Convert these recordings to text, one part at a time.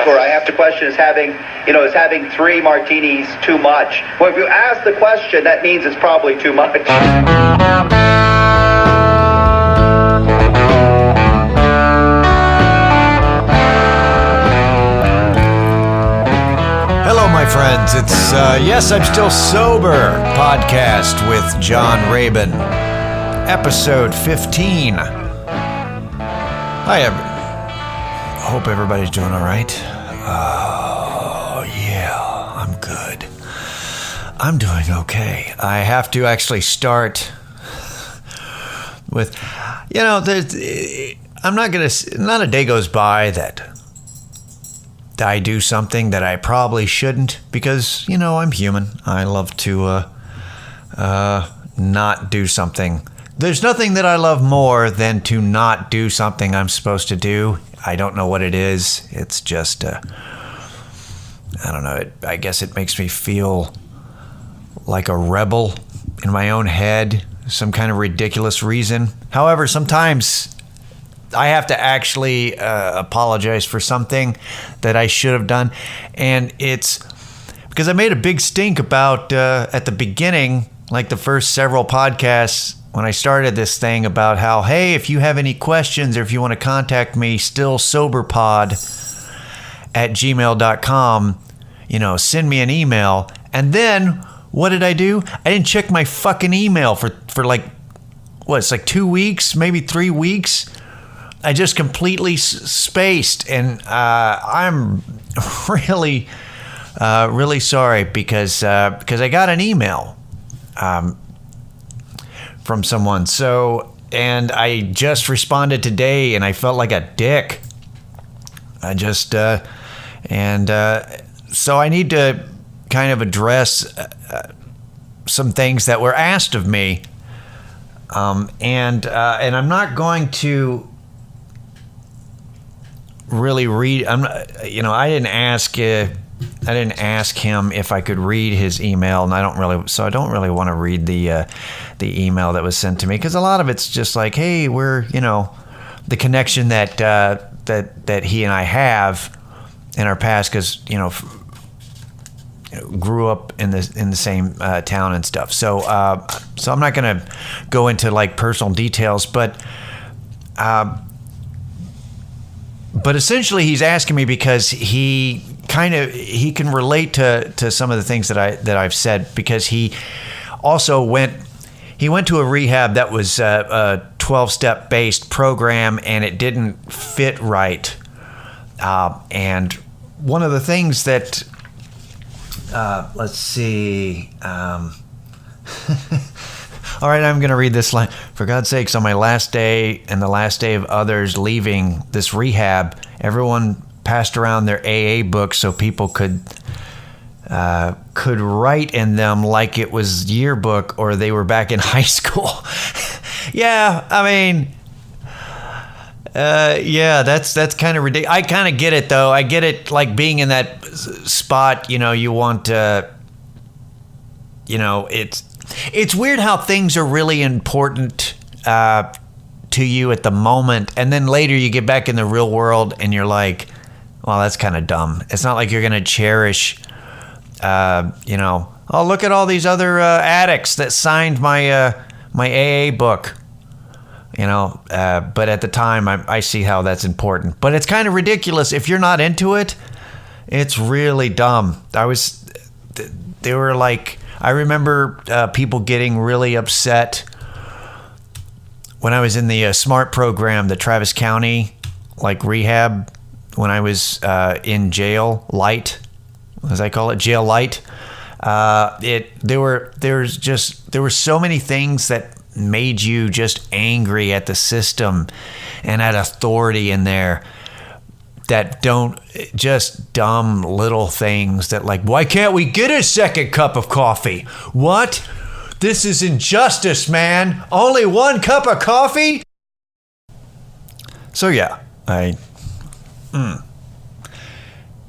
Or I have to question, is having 3 martinis too much? Well, if you ask the question, that means it's probably too much. Hello, my friends. It's Yes, I'm Still Sober podcast with John Rabin, episode 15. I hope everybody's doing all right. Oh, yeah, I'm good. I'm doing okay. I have to actually start with, not a day goes by that I do something that I probably shouldn't, because, I'm human. I love to not do something. There's nothing that I love more than to not do something I'm supposed to do. I don't know what it is. It's just, I don't know. I guess it makes me feel like a rebel in my own head, some kind of ridiculous reason. However, sometimes I have to actually apologize for something that I should have done. And it's because I made a big stink about, at the beginning, like the first several podcasts, when I started this thing, about how, hey, if you have any questions or if you want to contact me, stillsoberpod@gmail.com, send me an email. And then what did I do? I didn't check my fucking email for like, it's like 2 weeks, maybe 3 weeks. I just completely spaced, and I'm really, really sorry because I got an email from someone. So, and I just responded today, and I felt like a dick. I just, so I need to kind of address some things that were asked of me, and I'm not going to really read. I didn't ask him if I could read his email, and I don't really want to read the email that was sent to me, because a lot of it's just like, hey, we're the connection that he and I have in our past, because grew up in the same town and stuff. So I'm not going to go into like personal details, but essentially he's asking me because he can relate to some of the things that I've said, because he also went to a rehab that was a 12-step based program, and it didn't fit right. And one of the things that let's see. All right, I'm going to read this line. For God's sakes, on my last day and the last day of others leaving this rehab, everyone passed around their AA books so people could write in them like it was yearbook or they were back in high school. Yeah, I mean, that's kind of ridiculous. I kind of get it, though. I get it, like being in that spot, you want to, it's weird how things are really important to you at the moment, and then later you get back in the real world and you're like, well, that's kind of dumb. It's not like you're going to cherish, oh, look at all these other addicts that signed my AA book. But at the time, I see how that's important. But it's kind of ridiculous. If you're not into it, it's really dumb. They were like, I remember people getting really upset when I was in the SMART program, the Travis County, like rehab, when I was in jail light, as I call it, jail light. There were so many things that made you just angry at the system and at authority in there, that don't, just dumb little things that, like, why can't we get a second cup of coffee? What? This is injustice, man. Only one cup of coffee? So yeah,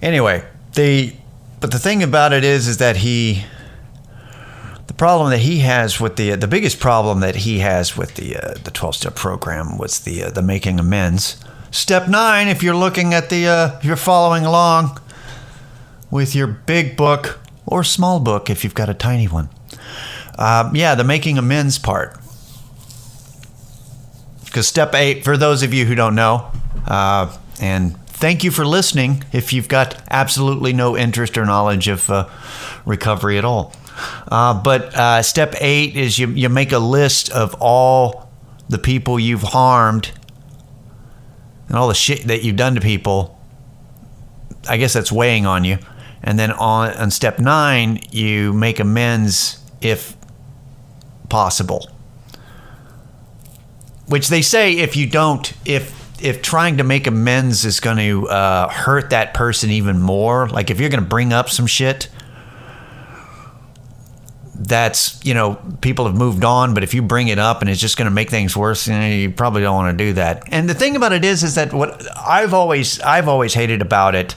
anyway, but the thing about it is that the problem that he has with the biggest problem that he has with the 12-step program was the making amends Step 9, if you're looking at if you're following along with your big book or small book if you've got a tiny one. The making amends part. Because step 8, for those of you who don't know, and thank you for listening if you've got absolutely no interest or knowledge of recovery at all. But step 8 is you make a list of all the people you've harmed and all the shit that you've done to people. I guess that's weighing on you. And then on step 9, you make amends if possible. Which they say if trying to make amends is going to hurt that person even more, like if you're going to bring up some shit that's, people have moved on, but if you bring it up and it's just going to make things worse, you probably don't want to do that. And the thing about it is that what I've always hated about it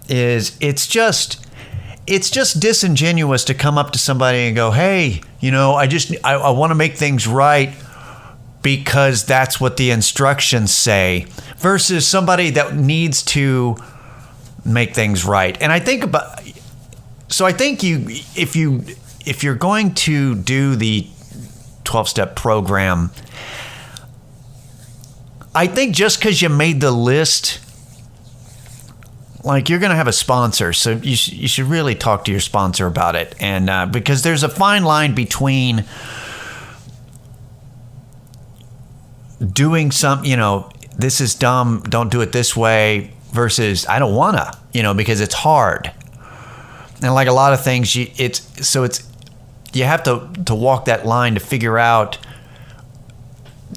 is it's just disingenuous to come up to somebody and go, hey, I want to make things right because that's what the instructions say, versus somebody that needs to make things right. And I think if you're going to do the 12-step program, I think just because you made the list, like, you're going to have a sponsor, so you should really talk to your sponsor about it. And because there's a fine line between doing this is dumb, don't do it this way, versus I don't want to, because it's hard. And like a lot of things, you have to walk that line to figure out,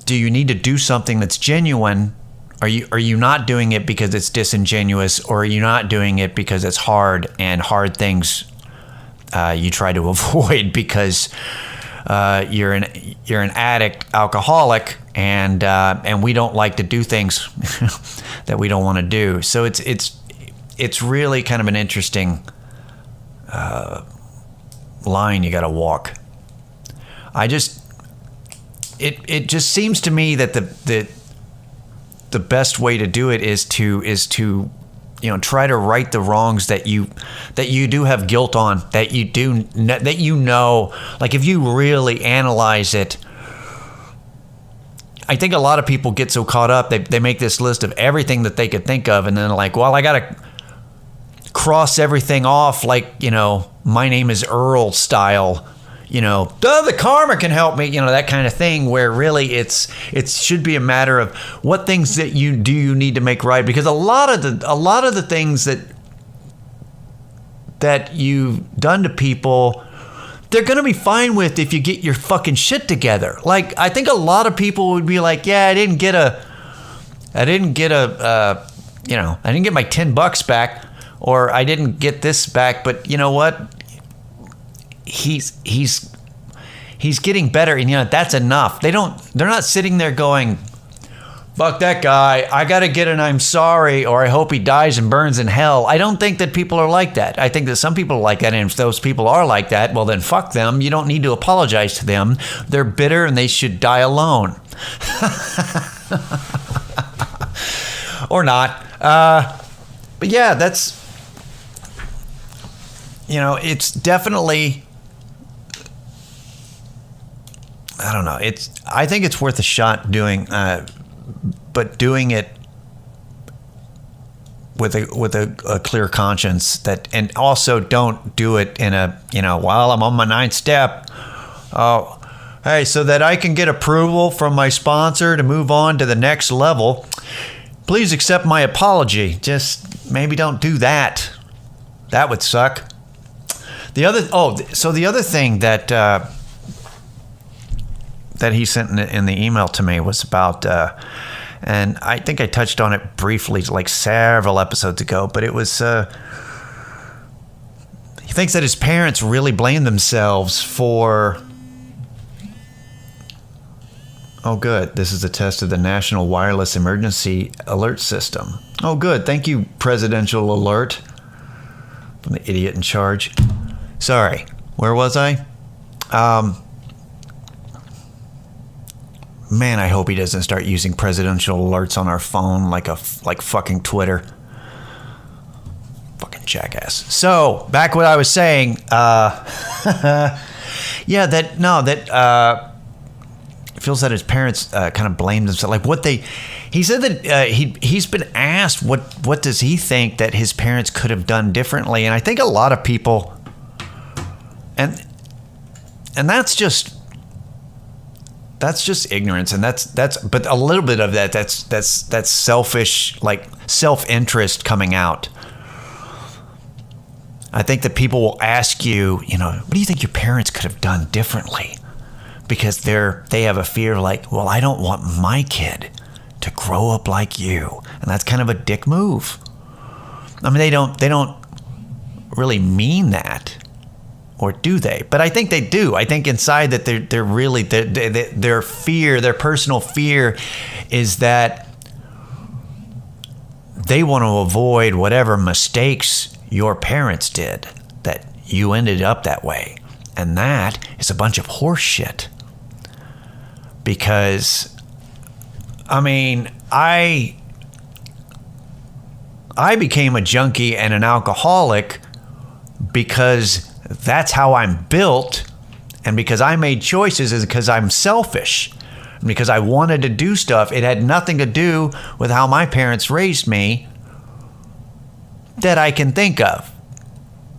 do you need to do something that's genuine? Are you not doing it because it's disingenuous, or are you not doing it because it's hard, and hard things you try to avoid because you're an addict, alcoholic, and we don't like to do things that we don't want to do. So it's really kind of an interesting line you got to walk. It just seems to me that the best way to do it is to try to right the wrongs that you do have guilt on, that like if you really analyze it. I think a lot of people get so caught up, they make this list of everything that they could think of, and then like, well, I gotta cross everything off, like, my name is Earl style, the karma can help me, that kind of thing, where really it should be a matter of what things that you need to make right. Because a lot of the things that you've done to people, they're going to be fine with if you get your fucking shit together. Like, I think a lot of people would be like, yeah, I didn't get my $10 back, or I didn't get this back, but you know what? He's getting better, and that's enough. They're not sitting there going, fuck that guy, I gotta get an I'm sorry, or I hope he dies and burns in hell. I don't think that people are like that. I think that some people are like that, and if those people are like that, well then fuck them. You don't need to apologize to them. They're bitter and they should die alone. Or not. But yeah, that's, it's definitely, I don't know. I think it's worth a shot doing, but doing it with a clear conscience, and also don't do it in a, while I'm on my 9th step. Oh, hey, so that I can get approval from my sponsor to move on to the next level, please accept my apology. Just maybe don't do that. That would suck. The other thing that he sent in the email to me was about, and I think I touched on it briefly like several episodes ago, but it was, he thinks that his parents really blame themselves for, oh good, this is a test of the National Wireless Emergency Alert System. Oh good, thank you, Presidential Alert, from the idiot in charge. Sorry, where was I? Man, I hope he doesn't start using presidential alerts on our phone like fucking Twitter. Fucking jackass. So, back what I was saying. Feels that his parents kind of blamed themselves. Like what he said that he's been asked what does he think that his parents could have done differently, and I think a lot of people, and that's just ignorance, and that's but a little bit of that's selfish, like self-interest coming out. I think that people will ask you, what do you think your parents could have done differently? Because they have a fear like, well, I don't want my kid to grow up like you. And that's kind of a dick move. I mean, they don't really mean that, or do they? But I think they do. I think inside that they're really, their fear, their personal fear is that they want to avoid whatever mistakes your parents did, that you ended up that way. And that is a bunch of horse shit. Because, I mean, I became a junkie and an alcoholic because that's how I'm built, and because I made choices is because I'm selfish, and because I wanted to do stuff. It had nothing to do with how my parents raised me that I can think of,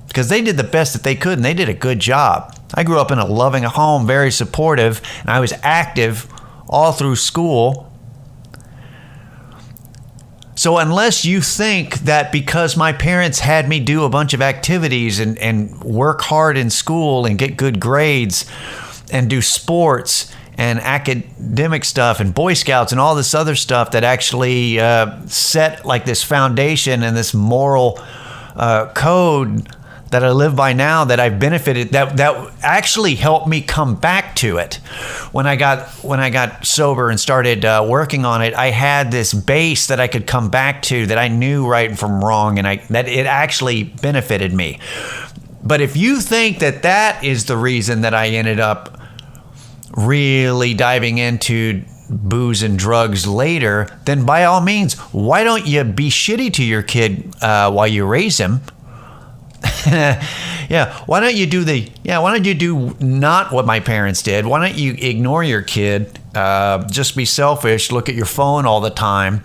because they did the best that they could, and they did a good job. I grew up in a loving home, very supportive, and I was active all through school. So unless you think that because my parents had me do a bunch of activities and work hard in school and get good grades and do sports and academic stuff and Boy Scouts and all this other stuff that actually set like this foundation and this moral code that I live by now, that I've benefited, that actually helped me come back to it. When I got sober and started working on it, I had this base that I could come back to, that I knew right from wrong, and that it actually benefited me. But if you think that is the reason that I ended up really diving into booze and drugs later, then by all means, why don't you be shitty to your kid while you raise him? Why don't you do not what my parents did? Why don't you ignore your kid, just be selfish, look at your phone all the time,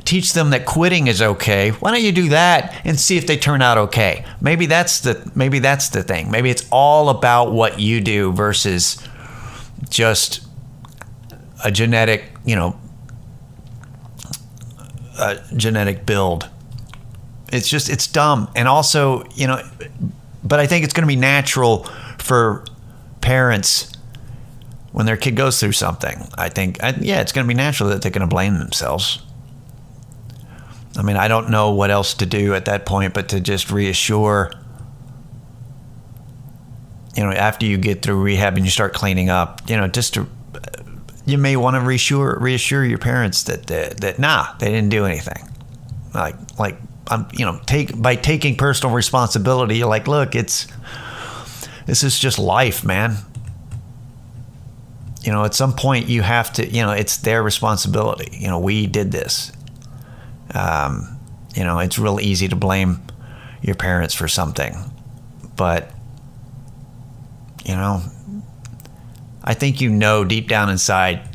teach them that quitting is okay? Why don't you do that and see if they turn out okay? Maybe that's the thing. Maybe it's all about what you do versus just a genetic build. It's dumb. And also, but I think it's going to be natural for parents when their kid goes through something. I think, it's going to be natural that they're going to blame themselves. I mean, I don't know what else to do at that point, but to just reassure, after you get through rehab and you start cleaning up, you may want to reassure your parents that they didn't do anything. By taking personal responsibility, you're like, look, this is just life, man. At some point you have to, it's their responsibility. We did this. It's real easy to blame your parents for something, but I think deep down inside,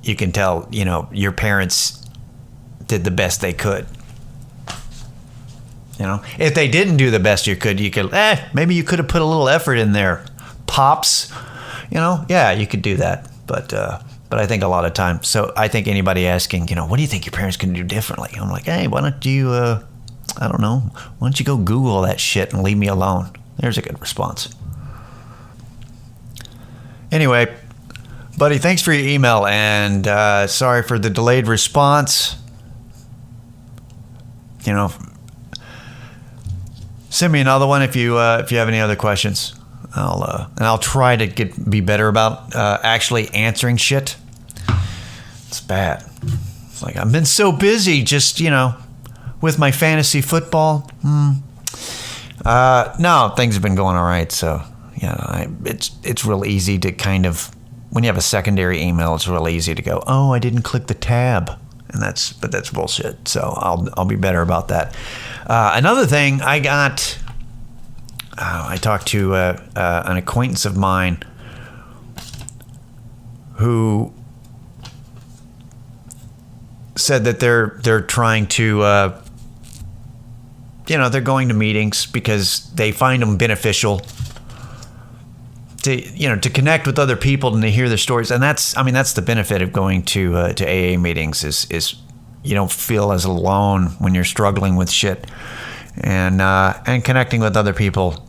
you can tell, your parents did the best they could. If they didn't do the best you could, maybe you could have put a little effort in there, pops. You could do that. But I think a lot of times, so I think anybody asking, what do you think your parents can do differently? I'm like, hey, why don't you, I don't know, why don't you go Google that shit and leave me alone? There's a good response. Anyway, buddy, thanks for your email, and sorry for the delayed response. Send me another one if you have any other questions. I'll try to be better about actually answering shit. It's bad. It's like I've been so busy just with my fantasy football. No, things have been going all right. So it's real easy to kind of when you have a secondary email, it's really easy to go, oh, I didn't click the tab. But that's bullshit. So I'll be better about that. Another thing I talked to an acquaintance of mine who said that they're trying to, they're going to meetings because they find them beneficial to connect with other people and to hear their stories. And that's the benefit of going to AA meetings is you don't feel as alone when you're struggling with shit, and connecting with other people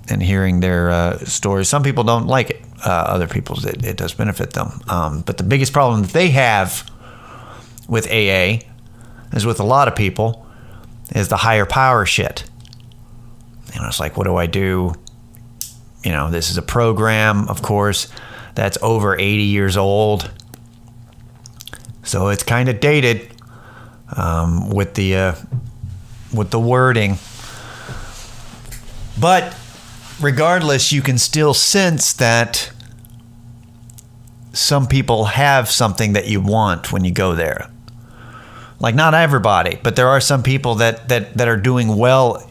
and hearing their stories. Some people don't like it. Other people's, it does benefit them. But the biggest problem that they have with AA, as with a lot of people, is the higher power shit. It's like, what do I do? This is a program, of course, that's over 80 years old. So it's kind of dated with the wording. But regardless, you can still sense that some people have something that you want when you go there. Like, not everybody, but there are some people that are doing well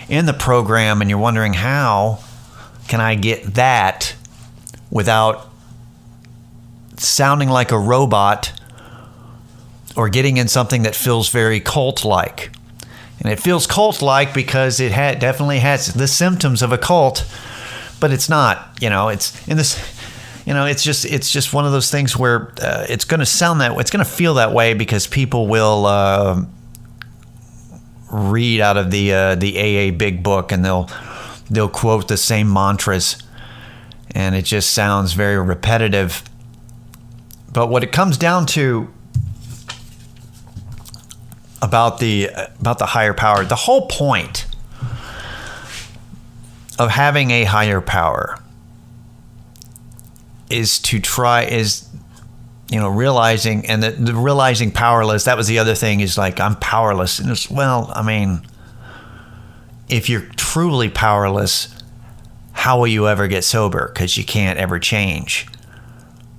in the program, and you're wondering, how can I get that without sounding like a robot or getting in something that feels very cult-like? And it feels cult-like because it definitely has the symptoms of a cult, but it's not. It's in this. It's just one of those things where it's going to sound that way. It's going to feel that way because people will read out of the AA Big Book, and they'll quote the same mantras, and it just sounds very repetitive. But what it comes down to about the higher power, the whole point of having a higher power is realizing, and the realizing powerless. That was the other thing, is like, I'm powerless. And it's, well, if you're truly powerless, how will you ever get sober? Because you can't ever change.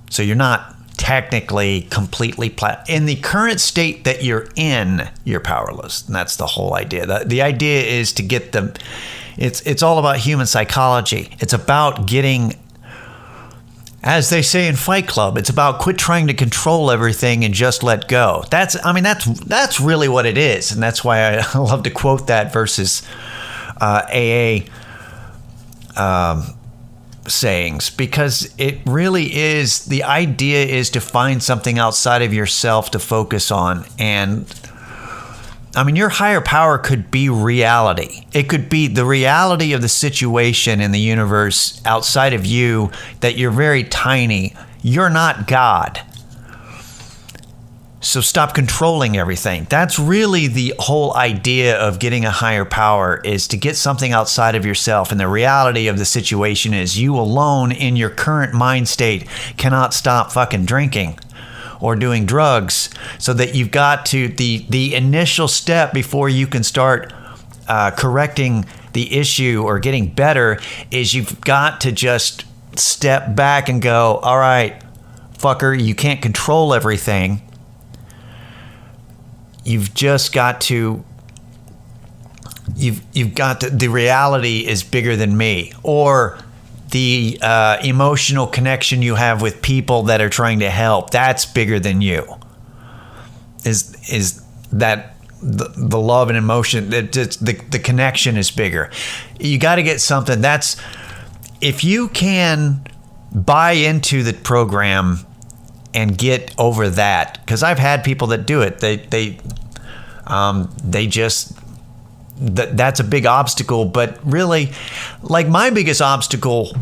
So you're not technically completely in the current state that you're in, you're powerless. And that's the whole idea. The idea is to get them. It's all about human psychology. It's about getting, as they say in Fight Club, it's about quit trying to control everything and just let go. That's really what it is. And that's why I love to quote that versus AA sayings, because it really is, the idea is to find something outside of yourself to focus on. And your higher power could be reality. It could be the reality of the situation in the universe outside of you, that you're very tiny. You're not God. So stop controlling everything. That's really the whole idea of getting a higher power, is to get something outside of yourself. And the reality of the situation is you alone in your current mind state cannot stop fucking drinking or doing drugs. So that you've got to, the initial step before you can start correcting the issue or getting better, is you've got to just step back and go, all right, fucker, you can't control everything. You've just got to, the reality is bigger than me, or the emotional connection you have with people that are trying to help, that's bigger than you. Is that the love and emotion, the connection is bigger. You got to get something that's, if you can buy into the program and get over that, because I've had people that do it. They just, that's a big obstacle. But really, like, my biggest obstacle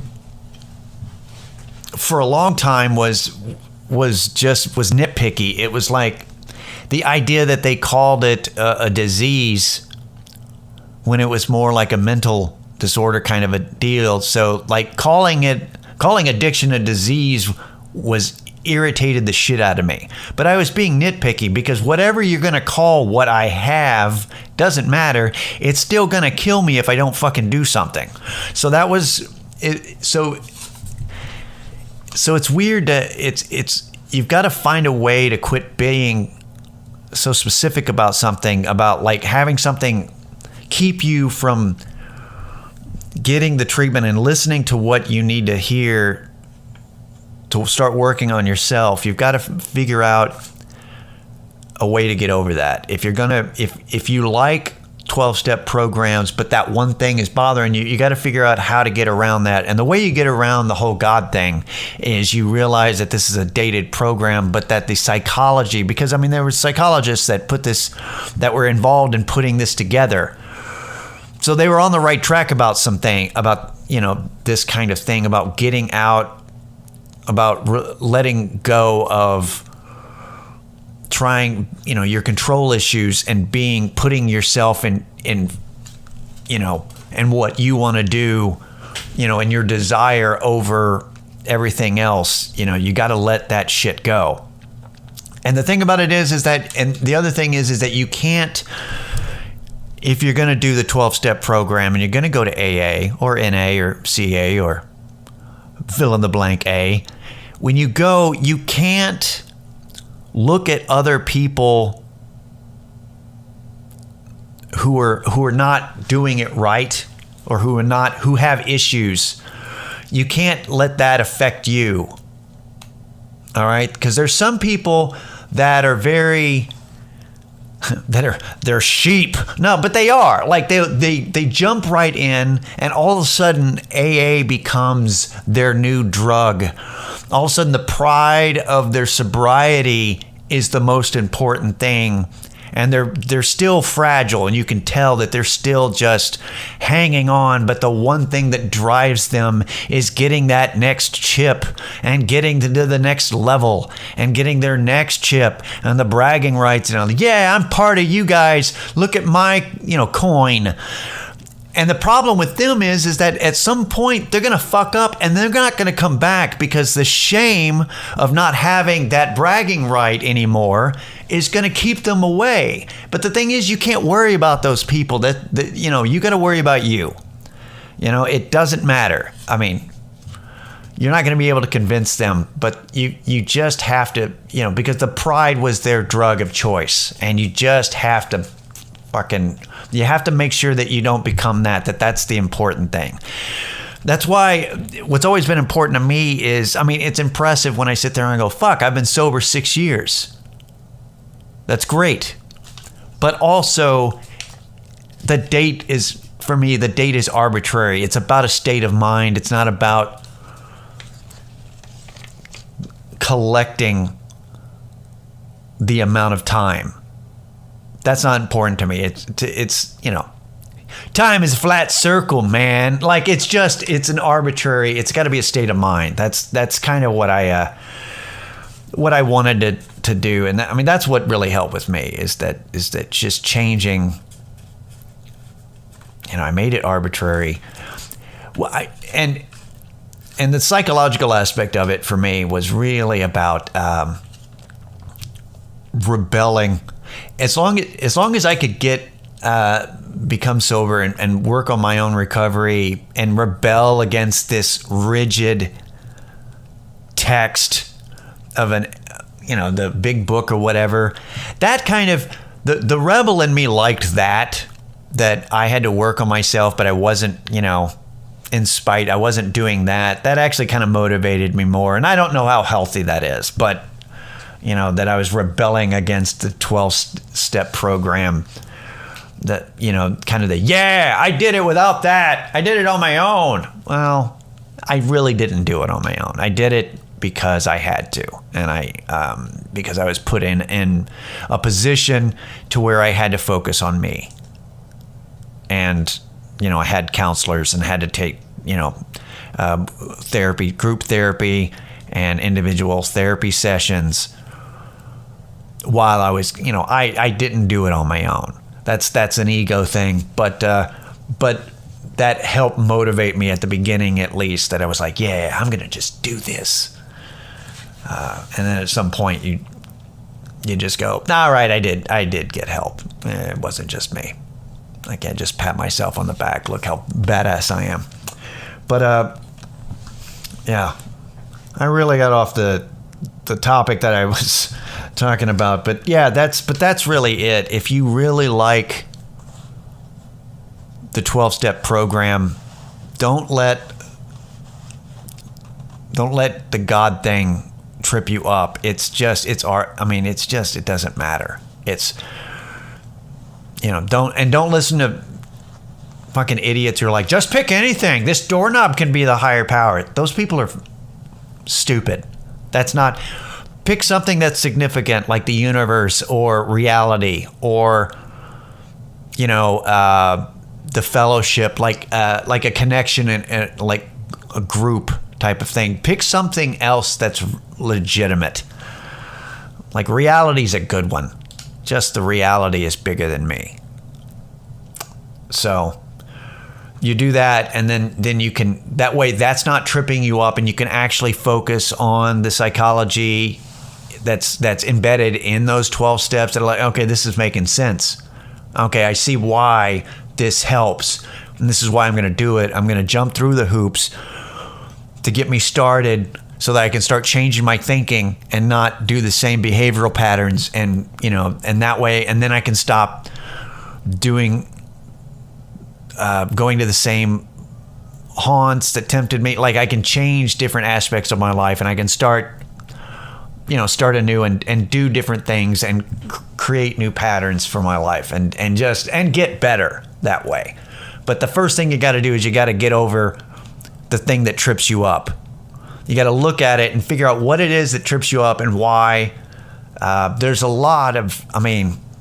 for a long time was nitpicky. It was like the idea that they called it a disease when it was more like a mental disorder kind of a deal. So like calling addiction a disease was irritated the shit out of me. But I was being nitpicky, because whatever you're going to call what I have doesn't matter. It's still going to kill me if I don't fucking do something. So that was it. So So it's weird that it's you've got to find a way to quit being so specific about something, about like having something keep you from getting the treatment and listening to what you need to hear to start working on yourself. You've got to figure out a way to get over that. If you're gonna, if you like 12-step programs, but that one thing is bothering you, you got to figure out how to get around that. And the way you get around the whole God thing is you realize that this is a dated program, but that the psychology, because I mean, there were psychologists that that were involved in putting this together. So they were on the right track about something, about, this kind of thing, about getting out, about letting go of trying, your control issues and putting yourself in and what you want to do, and your desire over everything else. You got to let that shit go. And the thing about it is that, and the other thing is that you can't, if you're going to do the 12-step program and you're going to go to AA or NA or CA or fill in the blank A, when you go, you can't look at other people who are not doing it right, or who have issues. You can't let that affect you. All right? Because there's some people that are they're sheep. No, but they are. Like they jump right in, and all of a sudden AA becomes their new drug. All of a sudden the pride of their sobriety is the most important thing. And they're still fragile, and you can tell that they're still just hanging on. But the one thing that drives them is getting that next chip and getting to the next level and getting their next chip and the bragging rights and yeah, I'm part of you guys. Look at my coin. And the problem with them is that at some point they're going to fuck up and they're not going to come back, because the shame of not having that bragging right anymore is going to keep them away. But the thing is, you can't worry about those people. That you got to worry about you. It doesn't matter. I mean, you're not going to be able to convince them, but you just have to, because the pride was their drug of choice, and you just have to you have to make sure that you don't become that's the important thing. That's why what's always been important to me is, it's impressive when I sit there and I go, fuck, I've been sober 6 years. That's great. But also, the date is arbitrary. It's about a state of mind. It's not about collecting the amount of time. That's not important to me. It's time is a flat circle, man. Like it's an arbitrary. It's got to be a state of mind. That's kind of what I wanted to do, and that's what really helped with me is that just changing. I made it arbitrary. Well, and the psychological aspect of it for me was really about rebelling. As long as I could become sober and work on my own recovery and rebel against this rigid text of the big book or whatever, that kind of the rebel in me liked that I had to work on myself, but I wasn't, I wasn't doing that. That actually kind of motivated me more. And I don't know how healthy that is, but that I was rebelling against the 12-step program, that, kind of I did it without that. I did it on my own. Well, I really didn't do it on my own. I did it because I had to. And because I was put in a position to where I had to focus on me. And, I had counselors and had to take, therapy, group therapy and individual therapy sessions. While I was, I didn't do it on my own. That's an ego thing, but that helped motivate me at the beginning, at least. That I was like, yeah, I'm gonna just do this. And then at some point, you just go, all right, I did get help. It wasn't just me. I can't just pat myself on the back. Look how badass I am. But yeah. I really got off the topic that I was talking about, but yeah, that's really it. If you really like the 12-step program, don't let the God thing trip you up. It's art. I mean, it doesn't matter. It's, don't listen to fucking idiots who are like, just pick anything. This doorknob can be the higher power. Those people are stupid. That's not. Pick something that's significant, like the universe or reality, or the fellowship, like a connection and like a group type of thing. Pick something else that's legitimate. Like reality's a good one. Just the reality is bigger than me. So you do that, and then you can, that way that's not tripping you up, and you can actually focus on the psychology that's embedded in those 12 steps that are like, okay, this is making sense. Okay, I see why this helps, and this is why I'm going to do it. I'm going to jump through the hoops to get me started so that I can start changing my thinking and not do the same behavioral patterns, and that way, and then I can stop going to the same haunts that tempted me. Like I can change different aspects of my life, and I can start anew and do different things and create new patterns for my life and get better that way. But the first thing you got to do is you got to get over the thing that trips you up. You got to look at it and figure out what it is that trips you up and why. There's a lot of,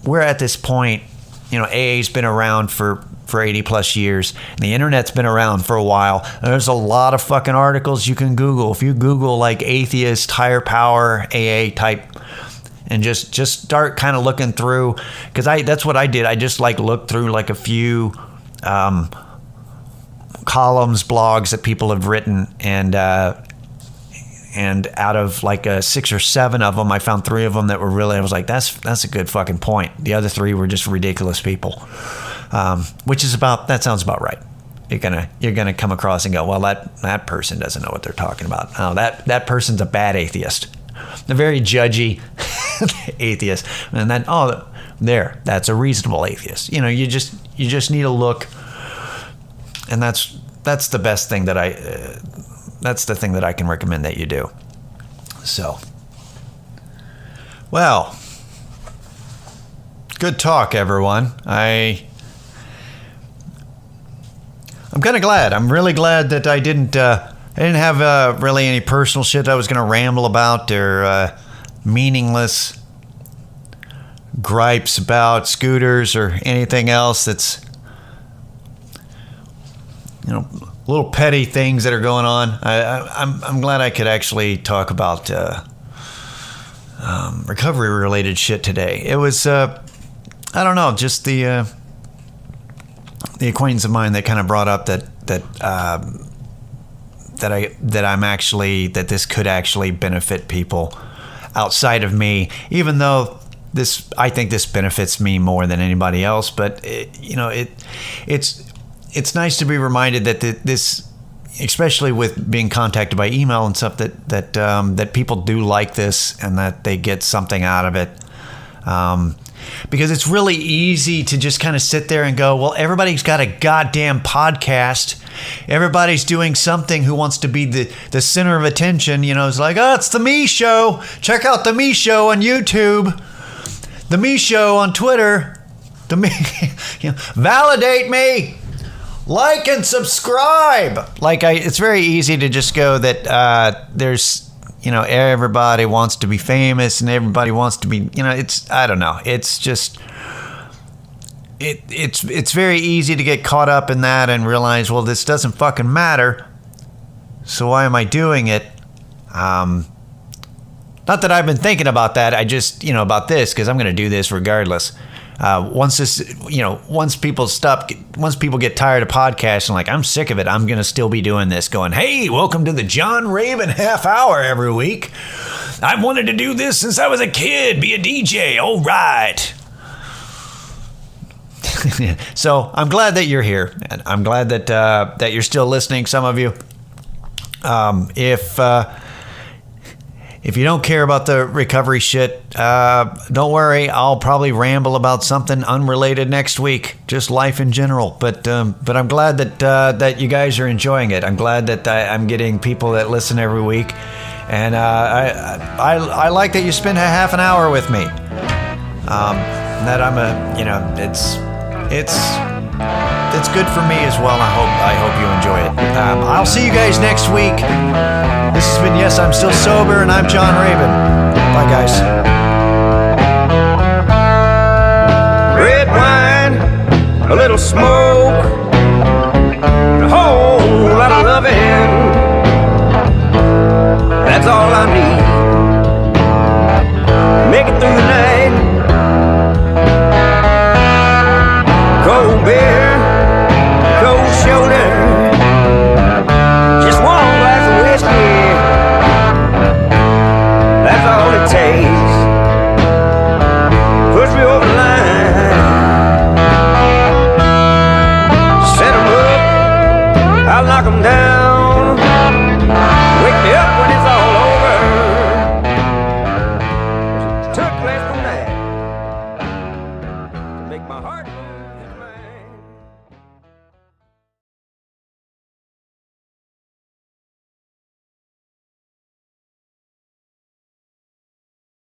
we're at this point, AA's been around for 80 plus years, and the internet's been around for a while. There's a lot of fucking articles you can Google. If you Google like atheist, higher power, AA type, and just start kind of looking through, because that's what I did. I just looked through like a few columns, blogs that people have written, and out of like 6 or 7 of them, I found 3 of them that were really, I was like, that's a good fucking point. The other 3 were just ridiculous people. That sounds about right. You're gonna come across and go, well, that person doesn't know what they're talking about. Oh, that person's a bad atheist, a very judgy atheist, and then that's a reasonable atheist. You just need to look, and that's the best thing that's the thing that I can recommend that you do. So, well, good talk, everyone. I'm kind of glad. I'm really glad that I didn't have really any personal shit I was going to ramble about, or meaningless gripes about scooters or anything else that's, little petty things that are going on. I'm glad I could actually talk about recovery related shit today. It was I don't know, just the acquaintance of mine that kind of brought up that this could actually benefit people outside of me, even though I think this benefits me more than anybody else. But it's nice to be reminded that this, especially with being contacted by email and stuff, that people do like this and that they get something out of it. Because it's really easy to just kind of sit there and go, well, everybody's got a goddamn podcast. Everybody's doing something who wants to be the center of attention. It's like, oh, it's the Me Show. Check out the Me Show on YouTube. The Me Show on Twitter. Validate me. Like and subscribe. It's very easy to just go that there's, everybody wants to be famous and everybody wants to be, I don't know. It's just, it's very easy to get caught up in that and realize, well, this doesn't fucking matter. So why am I doing it? Not that I've been thinking about that. I just, about this, because I'm going to do this regardless. Once people get tired of podcasts and like, I'm sick of it, I'm going to still be doing this, going, hey, welcome to the John Raven half hour every week. I've wanted to do this since I was a kid, be a DJ. All right. So I'm glad that you're here, and I'm glad that you're still listening, some of you. If you don't care about the recovery shit, don't worry. I'll probably ramble about something unrelated next week, just life in general. But I'm glad that you guys are enjoying it. I'm glad that I'm getting people that listen every week, and I like that you spend a half an hour with me. That it's good for me as well. I hope you enjoy it. I'll see you guys next week. This has been Yes, I'm Still Sober, and I'm John Raven. Bye, guys. Red wine, a little smoke, and a whole lot of loving. That's all I need. Make it through the